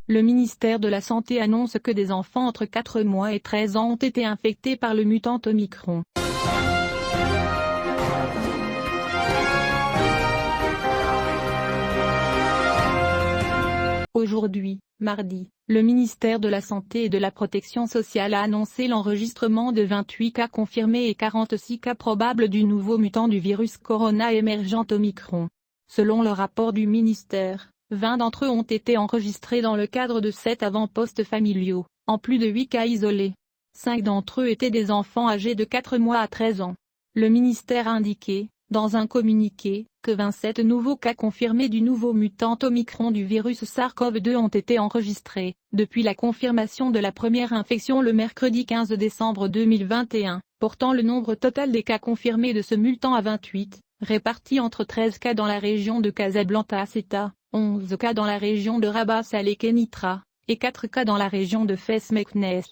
Le ministère de la Santé annonce que des enfants entre 4 mois et 13 ans ont été infectés par le mutant Omicron. Aujourd'hui, mardi, le ministère de la Santé et de la Protection sociale a annoncé l'enregistrement de 28 cas confirmés et 46 cas probables du nouveau mutant du virus corona émergent Omicron. Selon le rapport du ministère, 20 d'entre eux ont été enregistrés dans le cadre de 7 avant-postes familiaux, en plus de 8 cas isolés. 5 d'entre eux étaient des enfants âgés de 4 mois à 13 ans. Le ministère a indiqué, dans un communiqué, que 27 nouveaux cas confirmés du nouveau mutant Omicron du virus SARS-CoV-2 ont été enregistrés, depuis la confirmation de la première infection le mercredi 15 décembre 2021, portant le nombre total des cas confirmés de ce mutant à 28, répartis entre 13 cas dans la région de Casablanca-Ceuta, 11 cas dans la région de Rabat-Salé-Kénitra, et 4 cas dans la région de Fès-Meknès.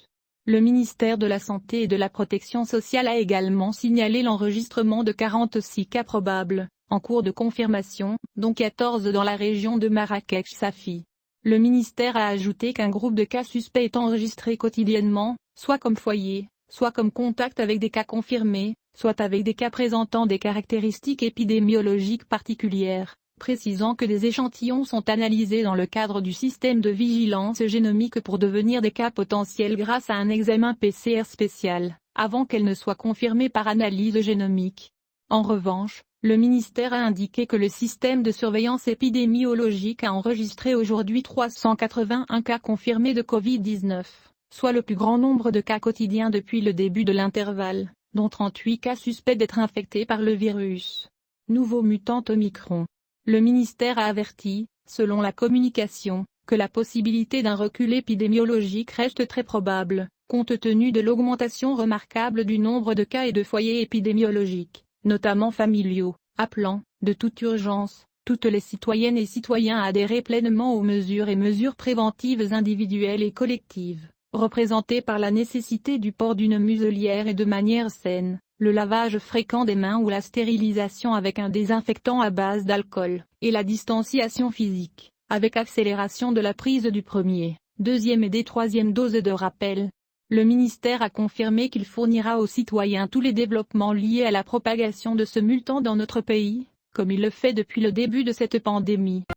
Le ministère de la Santé et de la Protection sociale a également signalé l'enregistrement de 46 cas probables, en cours de confirmation, dont 14 dans la région de Marrakech-Safi. Le ministère a ajouté qu'un groupe de cas suspects est enregistré quotidiennement, soit comme foyer, soit comme contact avec des cas confirmés, soit avec des cas présentant des caractéristiques épidémiologiques particulières, précisant que des échantillons sont analysés dans le cadre du système de vigilance génomique pour devenir des cas potentiels grâce à un examen PCR spécial, avant qu'elles ne soient confirmées par analyse génomique. En revanche, le ministère a indiqué que le système de surveillance épidémiologique a enregistré aujourd'hui 381 cas confirmés de Covid-19, soit le plus grand nombre de cas quotidiens depuis le début de l'intervalle, dont 38 cas suspects d'être infectés par le virus. Nouveau mutant Omicron. Le ministère a averti, selon la communication, que la possibilité d'un recul épidémiologique reste très probable, compte tenu de l'augmentation remarquable du nombre de cas et de foyers épidémiologiques, notamment familiaux, appelant, de toute urgence, toutes les citoyennes et citoyens à adhérer pleinement aux mesures et mesures préventives individuelles et collectives, représentées par la nécessité du port d'une muselière et de manière saine, le lavage fréquent des mains ou la stérilisation avec un désinfectant à base d'alcool, et la distanciation physique, avec accélération de la prise du premier, deuxième et des troisièmes doses de rappel. Le ministère a confirmé qu'il fournira aux citoyens tous les développements liés à la propagation de ce mutant dans notre pays, comme il le fait depuis le début de cette pandémie.